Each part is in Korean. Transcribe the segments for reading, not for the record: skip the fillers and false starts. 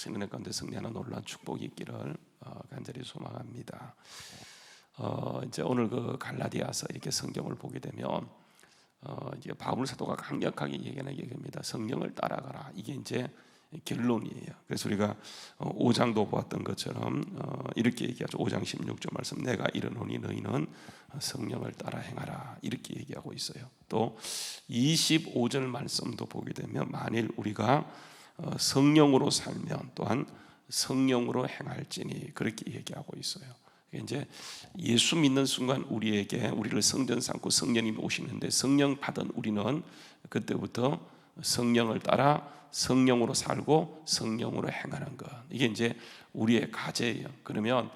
신뢰 가운데 승리하는 놀라운 축복이 있기를 간절히 소망합니다. 이제 오늘 그 갈라디아서 이렇게 성경을 보게 되면 이제 바울 사도가 강력하게 얘기하는 얘기입니다. 성령을 따라가라. 이게 이제 결론이에요. 그래서 우리가 5장도 보았던 것처럼 이렇게 얘기하죠. 5장 16절 말씀, 내가 이르노니 너희는 성령을 따라 행하라, 이렇게 얘기하고 있어요. 또 25절 말씀도 보게 되면 만일 우리가 성령으로 살면 또한 성령으로 행할지니, 그렇게 얘기하고 있어요. 이제 예수 믿는 순간 우리를 성전 삼고 성령님이 오시는데, 성령 받은 우리는 그때부터 성령을 따라 성령으로 살고 성령으로 행하는 것, 이게 이제 우리의 과제예요. 그러면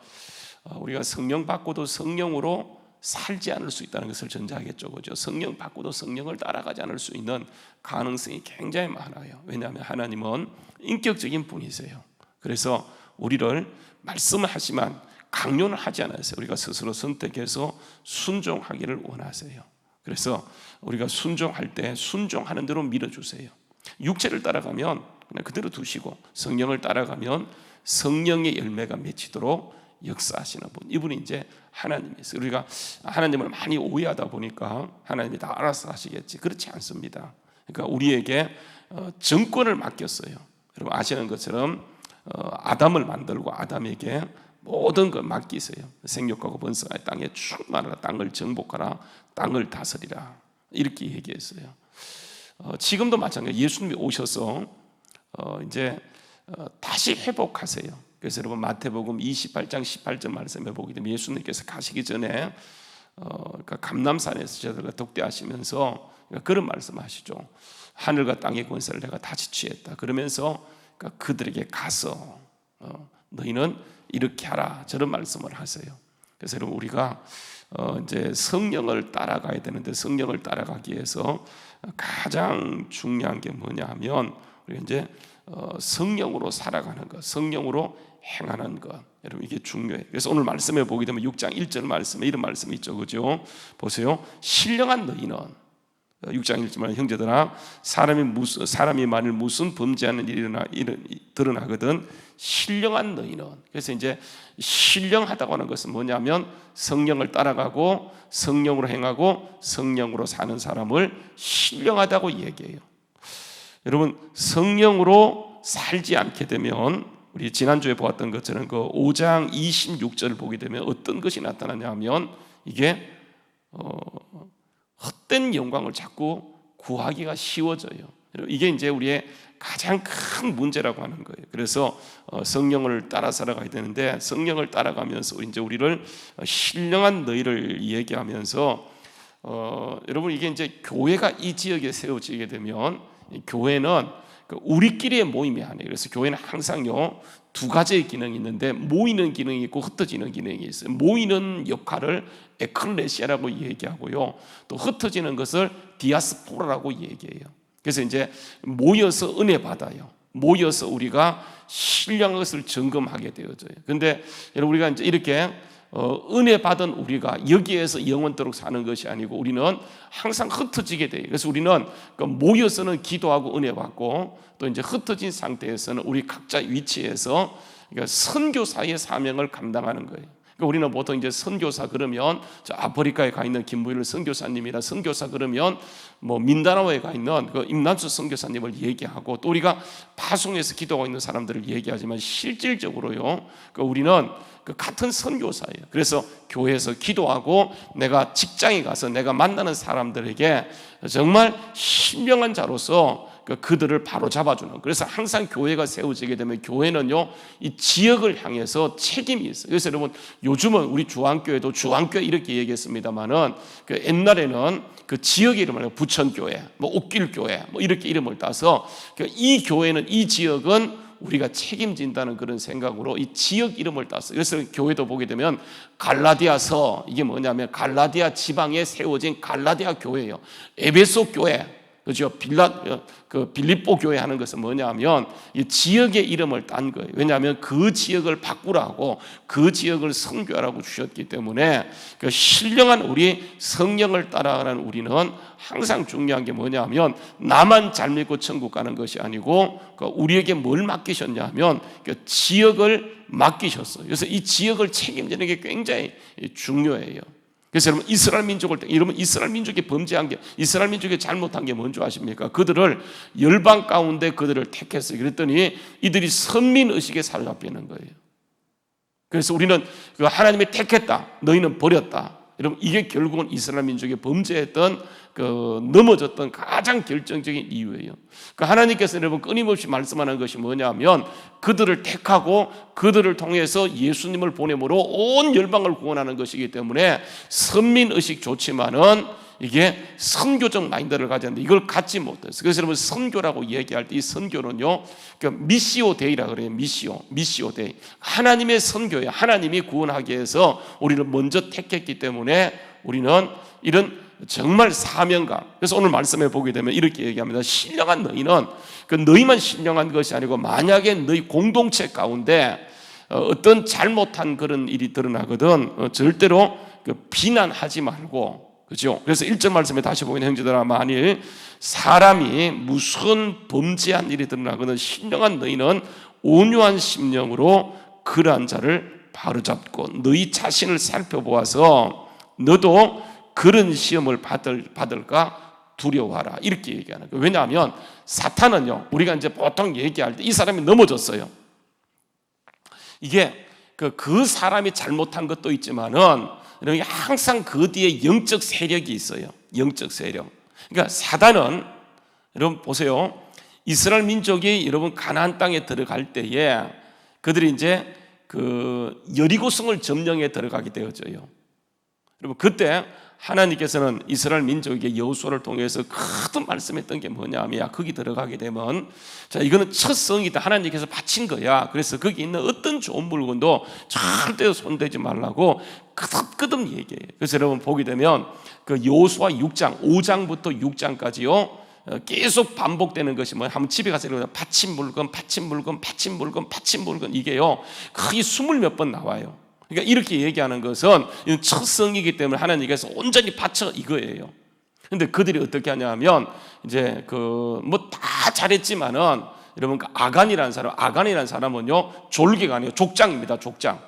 우리가 성령 받고도 성령으로 살지 않을 수 있다는 것을 전제하겠죠, 그죠? 성령 받고도 성령을 따라가지 않을 수 있는 가능성이 굉장히 많아요. 왜냐하면 하나님은 인격적인 분이세요. 그래서 우리를 말씀하시지만 강요는 하지 않으세요. 우리가 스스로 선택해서 순종하기를 원하세요. 그래서 우리가 순종할 때 순종하는 대로 밀어주세요. 육체를 따라가면 그냥 그대로 두시고, 성령을 따라가면 성령의 열매가 맺히도록 역사하시는 분, 이분이 이제 하나님이세요. 우리가 하나님을 많이 오해하다 보니까 하나님이 다 알아서 하시겠지, 그렇지 않습니다. 그러니까 우리에게 정권을 맡겼어요. 여러분 아시는 것처럼 아담을 만들고 아담에게 모든 걸 맡기세요. 생육하고 번성하여 땅에 충만하라, 땅을 정복하라, 땅을 다스리라, 이렇게 얘기했어요. 지금도 마찬가지. 예수님이 오셔서 이제 다시 회복하세요. 그래서 여러분 마태복음 28장 18절 말씀에 보게 되면 예수님께서 가시기 전에 그러니까 감람산에서 저들과 독대하시면서 그런 말씀하시죠. 하늘과 땅의 권세를 내가 다시 취했다. 그러면서 그러니까 그들에게 가서 너희는 이렇게 하라, 저런 말씀을 하세요. 그래서 여러분 우리가 이제 성령을 따라가야 되는데, 성령을 따라가기 위해서 가장 중요한 게 뭐냐 하면 우리가 이제 성령으로 살아가는 것, 성령으로 행하는 것, 여러분 이게 중요해요. 그래서 오늘 말씀에 보게 되면 6장 1절 말씀에 이런 말씀이 있죠, 그죠? 보세요. 신령한 너희는, 6장 1절, 형제들아 사람이 만일 무슨 범죄하는 일이 드러나거든 신령한 너희는. 그래서 이제 신령하다고 하는 것은 뭐냐면 성령을 따라가고 성령으로 행하고 성령으로 사는 사람을 신령하다고 얘기해요. 여러분 성령으로 살지 않게 되면, 우리 지난주에 보았던 것처럼 그 5장 26절을 보게 되면 어떤 것이 나타나냐 하면 이게 헛된 영광을 자꾸 구하기가 쉬워져요. 이게 이제 우리의 가장 큰 문제라고 하는 거예요. 그래서 성령을 따라 살아가야 되는데, 성령을 따라가면서 이제 우리를 신령한 너희를 얘기하면서 여러분 이게 이제 교회가 이 지역에 세워지게 되면, 교회는 우리끼리의 모임이 아니에요. 그래서 교회는 항상요 두 가지의 기능이 있는데, 모이는 기능이 있고 흩어지는 기능이 있어요. 모이는 역할을 에클레시아라고 얘기하고요, 또 흩어지는 것을 디아스포라라고 얘기해요. 그래서 이제 모여서 은혜 받아요. 모여서 우리가 신령한 것을 점검하게 되어져요. 그런데 여러분 우리가 이제 이렇게 은혜 받은 우리가 여기에서 영원토록 사는 것이 아니고 우리는 항상 흩어지게 돼요. 그래서 우리는 모여서는 기도하고 은혜 받고, 또 이제 흩어진 상태에서는 우리 각자 위치에서 선교사의 사명을 감당하는 거예요. 우리는 보통 이제 선교사 그러면 저 아프리카에 가 있는 김부일 선교사님이나, 선교사 그러면 뭐 민다나오에 가 있는 그 임남수 선교사님을 얘기하고, 또 우리가 파송에서 기도하고 있는 사람들을 얘기하지만 실질적으로요 우리는 그 같은 선교사예요. 그래서 교회에서 기도하고 내가 직장에 가서 내가 만나는 사람들에게 정말 신령한 자로서 그들을 바로 잡아주는. 그래서 항상 교회가 세워지게 되면 교회는요 이 지역을 향해서 책임이 있어요. 그래서 여러분 요즘은 우리 주안교회도 주안교회 이렇게 얘기했습니다만은 그 옛날에는 그 지역의 이름을 부천교회, 뭐 옥길교회 뭐 이렇게 이름을 따서 이 교회는, 이 지역은 우리가 책임진다는 그런 생각으로 이 지역 이름을 땄어요. 그래서 교회도 보게 되면 갈라디아서, 이게 뭐냐면 갈라디아 지방에 세워진 갈라디아 교회예요. 에베소 교회, 그죠? 빌립보 교회 하는 것은 뭐냐면 이 지역의 이름을 딴 거예요. 왜냐하면 그 지역을 바꾸라고, 그 지역을 선교하라고 주셨기 때문에 그 신령한 우리 성령을 따라가는 우리는 항상 중요한 게 뭐냐면 나만 잘 믿고 천국 가는 것이 아니고 우리에게 뭘 맡기셨냐면 그 지역을 맡기셨어요. 그래서 이 지역을 책임지는 게 굉장히 중요해요. 그래서 여러분 이스라엘 민족이 범죄한 게, 이스라엘 민족이 잘못한 게 뭔지 아십니까? 그들을 열방 가운데 그들을 택했어요. 그랬더니 이들이 선민의식에 사로잡히는 거예요. 그래서 우리는 그 하나님이 택했다, 너희는 버렸다. 여러분 이게 결국은 이스라엘 민족이 범죄했던 넘어졌던 가장 결정적인 이유예요. 하나님께서 여러분 끊임없이 말씀하는 것이 뭐냐면 그들을 택하고 그들을 통해서 예수님을 보내므로 온 열방을 구원하는 것이기 때문에 선민의식 좋지만은 이게 선교적 마인드를 가졌는데 이걸 갖지 못했어요. 그래서 여러분 선교라고 얘기할 때 이 선교는요, 미시오 데이라 그래요. 미시오 데이. 하나님의 선교예요. 하나님이 구원하기 위해서 우리를 먼저 택했기 때문에 우리는 이런 정말 사명감. 그래서 오늘 말씀해 보게 되면 이렇게 얘기합니다. 신령한 너희는 너희만 신령한 것이 아니고 만약에 너희 공동체 가운데 어떤 잘못한 그런 일이 드러나거든 절대로 비난하지 말고, 그죠? 그래서 1절 말씀에 다시 보면 형제들아, 만일 사람이 무슨 범죄한 일이 드러나거든 신령한 너희는 온유한 심령으로 그러한 자를 바로잡고 너희 자신을 살펴보아서 너도 그런 시험을 받을까 두려워하라, 이렇게 얘기하는 거예요. 왜냐하면 사탄은요, 우리가 이제 보통 얘기할 때 이 사람이 넘어졌어요. 이게 그 사람이 잘못한 것도 있지만은 항상 그 뒤에 영적 세력이 있어요. 영적 세력. 그러니까 사단은, 여러분 보세요. 이스라엘 민족이 여러분 가나안 땅에 들어갈 때에 그들이 이제 여리고성을 점령해 들어가게 되어져요. 여러분 그때 하나님께서는 이스라엘 민족에게 여호수아를 통해서 거듭 말씀했던 게 뭐냐면, 야, 거기 들어가게 되면 자, 이거는 첫 성이다, 하나님께서 바친 거야. 그래서 거기 있는 어떤 좋은 물건도 절대 손대지 말라고 거듭 얘기해요. 그래서 여러분 보게 되면 여호수아 6장 5장부터 6장까지요 계속 반복되는 것이 뭐예요? 한번 집에 가서 바친 물건 이게요 거의 20몇 번 나와요. 그러니까 이렇게 얘기하는 것은 첫 성이기 때문에 하나님께서 온전히 바쳐 이거예요. 근데 그들이 어떻게 하냐면 이제 뭐 다 잘했지만은 여러분 아간이라는 사람은요 졸개가 아니에요. 족장입니다. 족장.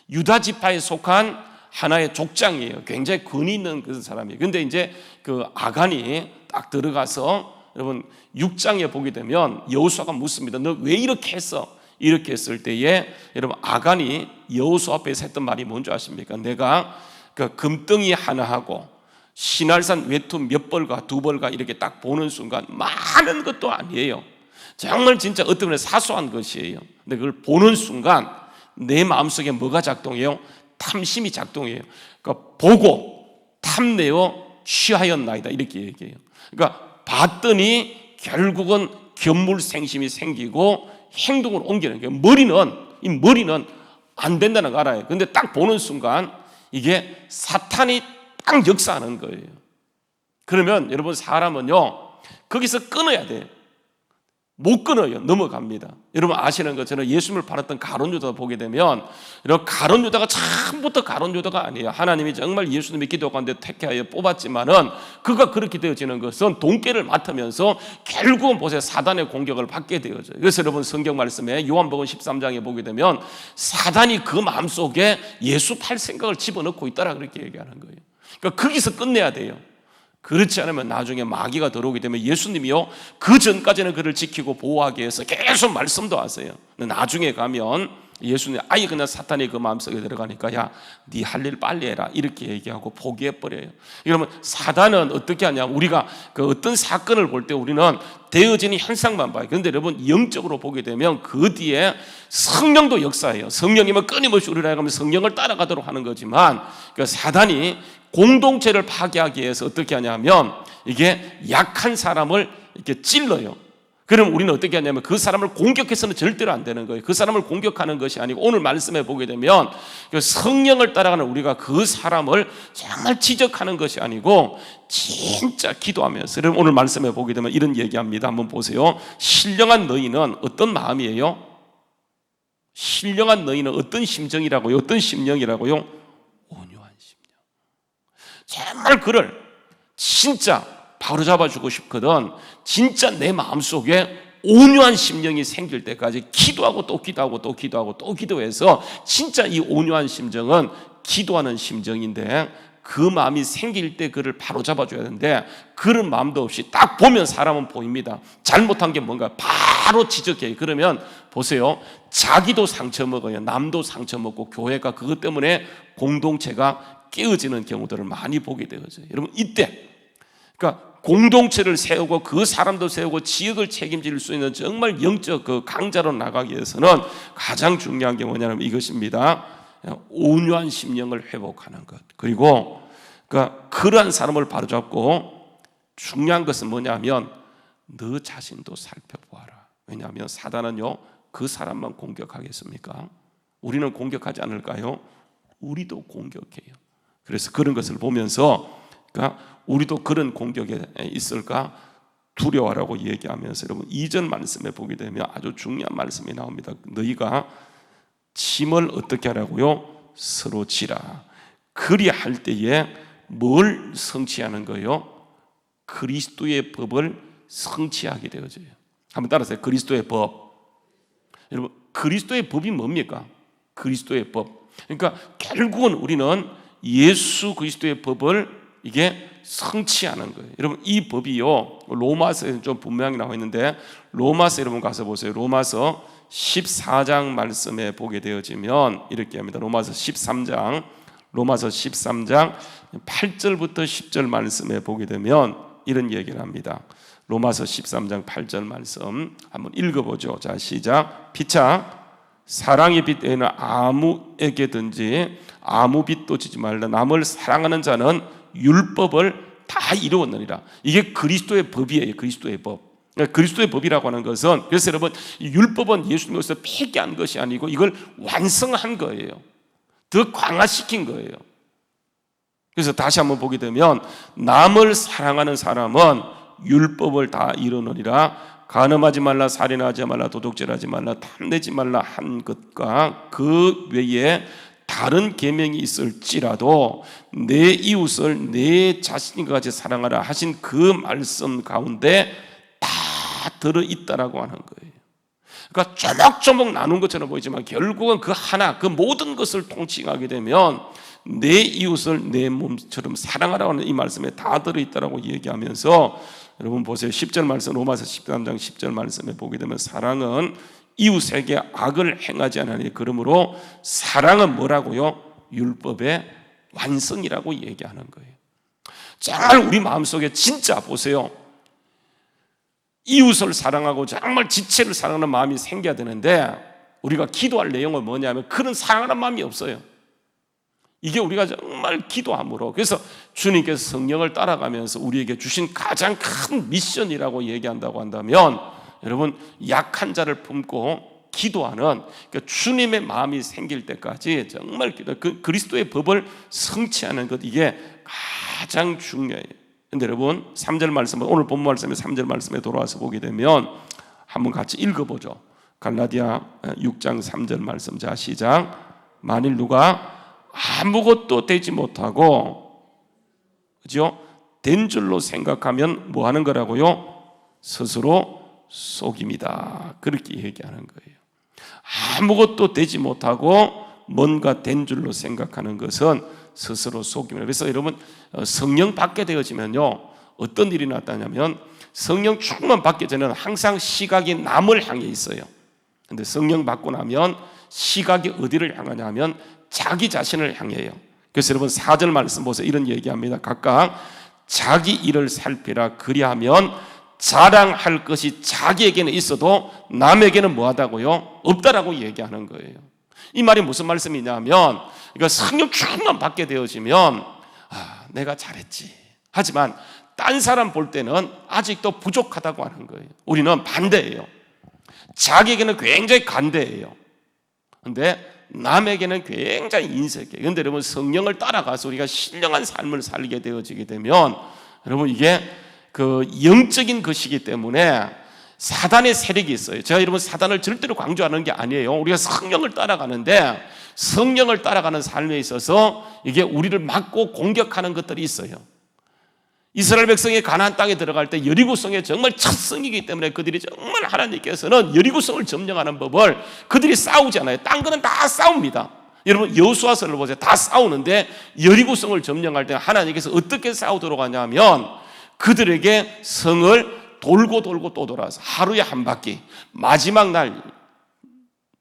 유다 지파에 속한 하나의 족장이에요. 굉장히 권위 있는 그 사람이에요. 근데 이제 아간이 딱 들어가서 여러분 6장에 보게 되면 여호수아가 묻습니다. 너 왜 이렇게 했어? 이렇게 했을 때에 여러분 아간이 여호수아 앞에서 했던 말이 뭔지 아십니까? 내가 금덩이 하나하고 시날산 외투 몇 벌과 두 벌과 이렇게 딱 보는 순간 많은 것도 아니에요. 정말 진짜 어떻게 보면 사소한 것이에요. 근데 그걸 보는 순간 내 마음속에 뭐가 작동해요? 탐심이 작동해요. 그러니까 보고 탐내어 취하였나이다, 이렇게 얘기해요. 그러니까 봤더니 결국은 견물생심이 생기고 행동을 옮기는 거예요. 머리는 안 된다는 거 알아요. 근데 딱 보는 순간 이게 사탄이 딱 역사하는 거예요. 그러면 여러분 사람은요 거기서 끊어야 돼요. 못 끊어요. 넘어갑니다. 여러분 아시는 것처럼 예수님을 팔았던 가룟 유다 보게 되면 이런 가룟 유다가 처음부터 가룟 유다가 아니에요. 하나님이 정말 예수님의 기도 가운데 택하여 뽑았지만은 그가 그렇게 되어지는 것은 돈깨를 맡으면서 결국은 보세요 사단의 공격을 받게 되어져요. 그래서 여러분 성경 말씀에 요한복음 13장에 보게 되면 사단이 그 마음속에 예수 팔 생각을 집어넣고 있다라 그렇게 얘기하는 거예요. 그러니까 거기서 끝내야 돼요. 그렇지 않으면 나중에 마귀가 들어오게 되면 예수님이요 그 전까지는 그를 지키고 보호하기 위해서 계속 말씀도 하세요. 근데 나중에 가면 예수님 아예 그냥 사탄이 그 마음속에 들어가니까 야, 네 할 일 빨리 해라 이렇게 얘기하고 포기해버려요. 그러면 사단은 어떻게 하냐, 우리가 어떤 사건을 볼 때 우리는 되어지는 현상만 봐요. 그런데 여러분 영적으로 보게 되면 그 뒤에 성령도 역사해요. 성령이면 끊임없이 우리를 하면 성령을 따라가도록 하는 거지만 사단이 공동체를 파괴하기 위해서 어떻게 하냐면 이게 약한 사람을 이렇게 찔러요. 그럼 우리는 어떻게 하냐면 그 사람을 공격해서는 절대로 안 되는 거예요. 그 사람을 공격하는 것이 아니고 오늘 말씀에 보게 되면 성령을 따라가는 우리가 그 사람을 정말 지적하는 것이 아니고 진짜 기도하면서, 여러분 오늘 말씀에 보게 되면 이런 얘기합니다. 한번 보세요. 신령한 너희는 어떤 마음이에요? 신령한 너희는 어떤 심정이라고요? 어떤 심령이라고요? 온유한 심령. 정말 그를 진짜 바로잡아주고 싶거든. 진짜 내 마음속에 온유한 심령이 생길 때까지 기도하고 또 기도하고 또 기도하고 또 기도해서, 진짜 이 온유한 심정은 기도하는 심정인데 그 마음이 생길 때 그를 바로잡아줘야 되는데 그런 마음도 없이 딱 보면 사람은 보입니다. 잘못한 게 뭔가 바로 지적해요. 그러면 보세요, 자기도 상처 먹어요. 남도 상처 먹고 교회가 그것 때문에 공동체가 깨어지는 경우들을 많이 보게 되어져요. 여러분 이때 그러니까 공동체를 세우고 그 사람도 세우고 지역을 책임질 수 있는 정말 영적 그 강자로 나가기 위해서는 가장 중요한 게 뭐냐면 이것입니다. 온유한 심령을 회복하는 것. 그리고 그러니까 그러한 사람을 바로잡고, 중요한 것은 뭐냐면 너 자신도 살펴보아라. 왜냐하면 사단은요 그 사람만 공격하겠습니까? 우리는 공격하지 않을까요? 우리도 공격해요. 그래서 그런 것을 보면서 그러니까 우리도 그런 공격에 있을까 두려워라고 얘기하면서, 여러분 2절 말씀에 보게 되면 아주 중요한 말씀이 나옵니다. 너희가 짐을 어떻게 하라고요? 서로 지라. 그리할 때에 뭘 성취하는 거예요? 그리스도의 법을 성취하게 되어져요. 한번 따라서요. 그리스도의 법. 여러분 그리스도의 법이 뭡니까? 그리스도의 법. 그러니까 결국은 우리는 예수 그리스도의 법을 이게 성취하는 거예요. 여러분 이 법이요 로마서에 좀 분명히 나와 있는데, 로마서 여러분 가서 보세요. 로마서 14장 말씀에 보게 되어지면 이렇게 합니다. 로마서 13장 8절부터 10절 말씀에 보게 되면 이런 얘기를 합니다. 로마서 13장 8절 말씀 한번 읽어보죠. 자 시작. 피차 사랑의 빛 외에는 아무에게든지 아무 빛도 지지 말라. 남을 사랑하는 자는 율법을 다 이루었느니라. 이게 그리스도의 법이에요. 그리스도의 법. 그리스도의 법이라고 하는 것은, 그래서 여러분 율법은 예수님께서 폐기한 것이 아니고 이걸 완성한 거예요. 더 강화시킨 거예요. 그래서 다시 한번 보게 되면 남을 사랑하는 사람은 율법을 다 이루느니라. 간음하지 말라, 살인하지 말라, 도둑질하지 말라, 탐내지 말라 한 것과 그 외에 다른 계명이 있을지라도 내 이웃을 내 자신과 같이 사랑하라 하신 그 말씀 가운데 다 들어있다라고 하는 거예요. 그러니까 조목조목 나눈 것처럼 보이지만 결국은 그 하나, 그 모든 것을 통칭하게 되면 내 이웃을 내 몸처럼 사랑하라고 하는 이 말씀에 다 들어있다라고 얘기하면서, 여러분 보세요. 10절 말씀, 로마서 13장 10절 말씀에 보게 되면 사랑은 이웃에게 악을 행하지 않으니, 그러므로 사랑은 뭐라고요? 율법의 완성이라고 얘기하는 거예요. 정말 우리 마음속에 진짜 보세요, 이웃을 사랑하고 정말 지체를 사랑하는 마음이 생겨야 되는데 우리가 기도할 내용은 뭐냐면 그런 사랑하는 마음이 없어요. 이게 우리가 정말 기도함으로, 그래서 주님께서 성령을 따라가면서 우리에게 주신 가장 큰 미션이라고 얘기한다고 한다면, 여러분 약한 자를 품고 기도하는, 그러니까 주님의 마음이 생길 때까지 정말 그 그리스도의 법을 성취하는 것, 이게 가장 중요해요. 근데 여러분 3절 말씀, 오늘 본문 말씀에 3절 말씀에 돌아와서 보게 되면 한번 같이 읽어보죠. 갈라디아 6장 3절 말씀. 자 시작. 만일 누가 아무것도 되지 못하고, 그죠? 된 줄로 생각하면 뭐 하는 거라고요? 스스로 속임이다. 그렇게 얘기하는 거예요. 아무것도 되지 못하고 뭔가 된 줄로 생각하는 것은 스스로 속임이다. 그래서 여러분 성령 받게 되어지면요 어떤 일이 나타나냐면, 성령 충만 받기 전에는 항상 시각이 남을 향해 있어요. 근데 성령 받고 나면 시각이 어디를 향하냐면 자기 자신을 향해요. 그래서 여러분 4절 말씀 보세요. 이런 얘기합니다. 각각 자기 일을 살피라. 그리하면 자랑할 것이 자기에게는 있어도 남에게는 뭐하다고요? 없다라고 얘기하는 거예요. 이 말이 무슨 말씀이냐면, 그러니까 성령 충만 받게 되어지면 내가 잘했지. 하지만 딴 사람 볼 때는 아직도 부족하다고 하는 거예요. 우리는 반대예요. 자기에게는 굉장히 간대해요. 그런데 남에게는 굉장히 인색해요. 그런데 여러분, 성령을 따라가서 우리가 신령한 삶을 살게 되어지게 되면, 여러분, 이게 그 영적인 것이기 때문에 사단의 세력이 있어요. 제가 여러분 사단을 절대로 강조하는 게 아니에요. 우리가 성령을 따라가는데, 성령을 따라가는 삶에 있어서 이게 우리를 막고 공격하는 것들이 있어요. 이스라엘 백성이 가나안 땅에 들어갈 때 여리고성에 정말 첫 성이기 때문에 그들이 정말 하나님께서는 여리고성을 점령하는 법을, 그들이 싸우지 않아요. 딴 거는 다 싸웁니다. 여러분, 여호수아서를 보세요. 다 싸우는데 여리고성을 점령할 때 하나님께서 어떻게 싸우도록 하냐면, 그들에게 성을 돌고 돌고 또 돌아서 하루에 한 바퀴, 마지막 날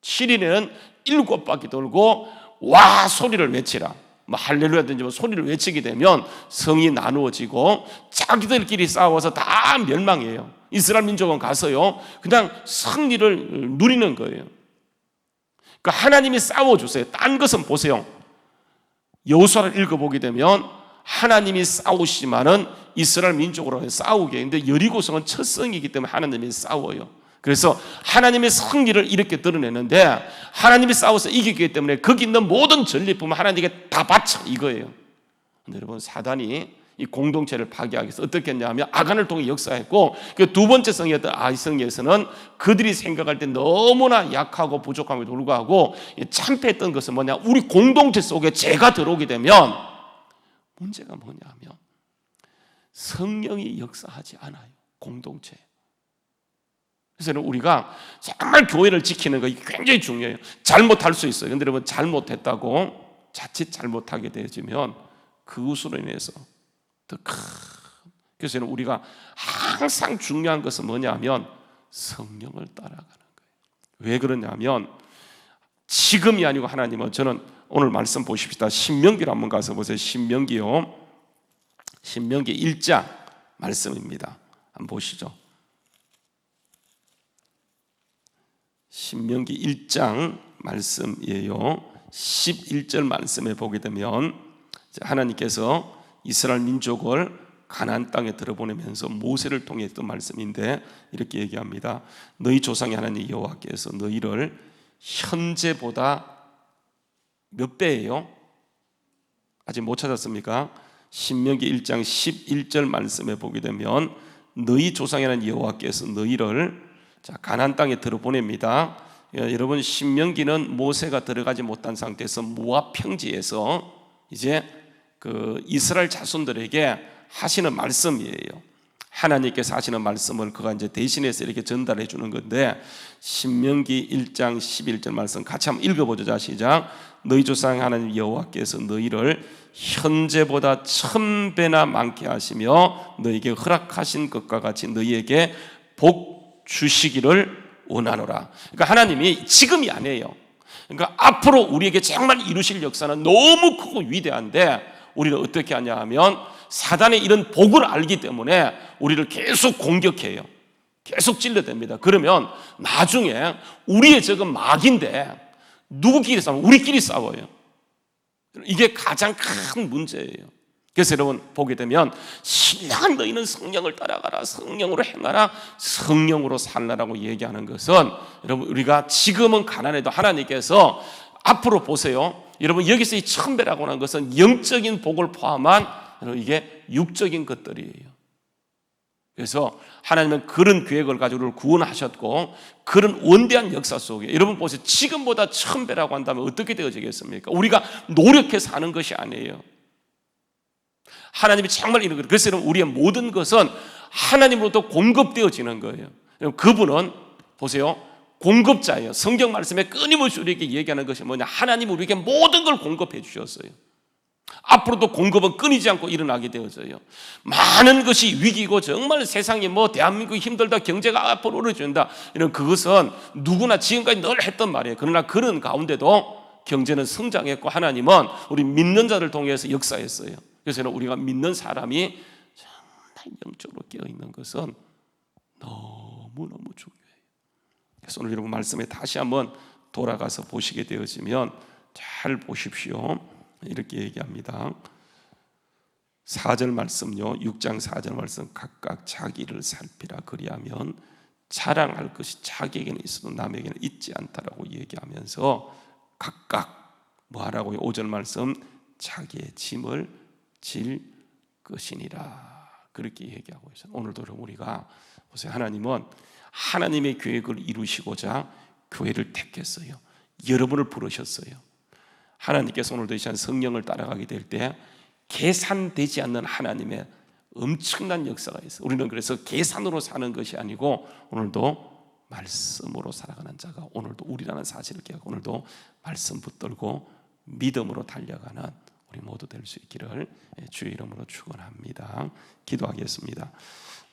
7일에는 7바퀴 돌고 와 소리를 외치라, 뭐 할렐루야든지 뭐 소리를 외치게 되면 성이 나누어지고 자기들끼리 싸워서 다 멸망해요. 이스라엘 민족은 가서요 그냥 승리를 누리는 거예요. 그러니까 하나님이 싸워주세요. 딴 것은 보세요. 여호수아를 읽어보게 되면 하나님이 싸우시지만은 이스라엘 민족으로 싸우게 했는데, 여리고성은 첫 성이기 때문에 하나님이 싸워요. 그래서 하나님의 승리를 이렇게 드러내는데, 하나님이 싸워서 이기기 때문에 거기 있는 모든 전리품을 하나님께 다 바쳐, 이거예요. 근데 여러분, 사단이 이 공동체를 파괴하기 위해서 어떻게 했냐면 아간을 통해 역사했고, 그 두 번째 성이었던 아이성에서는 그들이 생각할 때 너무나 약하고 부족함에도 불구하고 참패했던 것은 뭐냐, 우리 공동체 속에 죄가 들어오게 되면 문제가 뭐냐면 성령이 역사하지 않아요, 공동체. 그래서 우리가 정말 교회를 지키는 거 굉장히 중요해요. 잘못할 수 있어요. 그런데 여러분, 잘못했다고 자칫 잘못하게 되어지면 그것으로 인해서 더 큰. 그래서 우리가 항상 중요한 것은 뭐냐면 성령을 따라가는 거예요. 왜 그러냐면 지금이 아니고 하나님은, 저는 오늘 말씀 보십시다. 신명기로 한번 가서 보세요. 신명기요. 신명기 1장 말씀입니다. 한번 보시죠. 신명기 1장 말씀이에요. 11절 말씀에 보게 되면 하나님께서 이스라엘 민족을 가나안 땅에 들어보내면서 모세를 통해 했던 말씀인데 이렇게 얘기합니다. 너희 조상의 하나님 여호와께서 너희를 현재보다 몇 배예요? 아직 못 찾았습니까? 신명기 1장 11절 말씀에 보게 되면 너희 조상의 하나님 여호와께서 너희를 가나안 땅에 들어보냅니다. 여러분, 신명기는 모세가 들어가지 못한 상태에서 모압 평지에서 이제 그 이스라엘 자손들에게 하시는 말씀이에요. 하나님께서 하시는 말씀을 그가 이제 대신해서 이렇게 전달해 주는 건데, 신명기 1장 11절 말씀 같이 한번 읽어보죠. 자, 시작. 너희 조상 하나님 여호와께서 너희를 현재보다 1000배나 많게 하시며 너희에게 허락하신 것과 같이 너희에게 복 주시기를 원하노라. 그러니까 하나님이 지금이 아니에요. 그러니까 앞으로 우리에게 정말 이루실 역사는 너무 크고 위대한데, 우리는 어떻게 하냐 하면 사단의 이런 복을 알기 때문에 우리를 계속 공격해요. 계속 찔러댑니다. 그러면 나중에 우리의 적은 마귀인데 누구끼리 싸워요? 우리끼리 싸워요. 이게 가장 큰 문제예요. 그래서 여러분 보게 되면 신령한 너희는 성령을 따라가라, 성령으로 행하라, 성령으로 살라라고 얘기하는 것은, 여러분 우리가 지금은 가난해도 하나님께서 앞으로 보세요. 여러분 여기서 이 1000배라고 하는 것은 영적인 복을 포함한 이게 육적인 것들이에요. 그래서 하나님은 그런 계획을 가지고 우리를 구원하셨고, 그런 원대한 역사 속에 여러분 보세요. 지금보다 1000배라고 한다면 어떻게 되어지겠습니까? 우리가 노력해서 하는 것이 아니에요. 하나님이 정말 이런 거예요. 그래서 여러분 우리의 모든 것은 하나님으로부터 공급되어지는 거예요. 그분은 보세요, 공급자예요. 성경 말씀에 끊임없이 우리에게 얘기하는 것이 뭐냐, 하나님이 우리에게 모든 걸 공급해 주셨어요. 앞으로도 공급은 끊이지 않고 일어나게 되어져요. 많은 것이 위기고 정말 세상이 뭐 대한민국이 힘들다, 경제가 앞으로 오르진다, 이런 그것은 누구나 지금까지 늘 했던 말이에요. 그러나 그런 가운데도 경제는 성장했고 하나님은 우리 믿는 자를 통해서 역사했어요. 그래서 우리가 믿는 사람이 정말 영적으로 깨어있는 것은 너무너무 중요해요. 그래서 오늘 여러분 말씀에 다시 한번 돌아가서 보시게 되어지면 잘 보십시오. 이렇게 얘기합니다. 4절 말씀요, 6장 4절 말씀, 각각 자기를 살피라 그리하면 자랑할 것이 자기에게는 있어도 남에게는 있지 않다라고 얘기하면서 각각 뭐 하라고요? 5절 말씀, 자기의 짐을 질 것이니라 그렇게 얘기하고 있어요. 오늘도 우리가 보세요. 하나님은 하나님의 계획을 이루시고자 교회를 택했어요. 여러분을 부르셨어요. 하나님께서 오늘도 이 시간 성령을 따라가게 될 때 계산되지 않는 하나님의 엄청난 역사가 있어요. 우리는 그래서 계산으로 사는 것이 아니고 오늘도 말씀으로 살아가는 자가 오늘도 우리라는 사실을 기억하고 오늘도 말씀 붙들고 믿음으로 달려가는 우리 모두 될 수 있기를 주의 이름으로 축원합니다. 기도하겠습니다.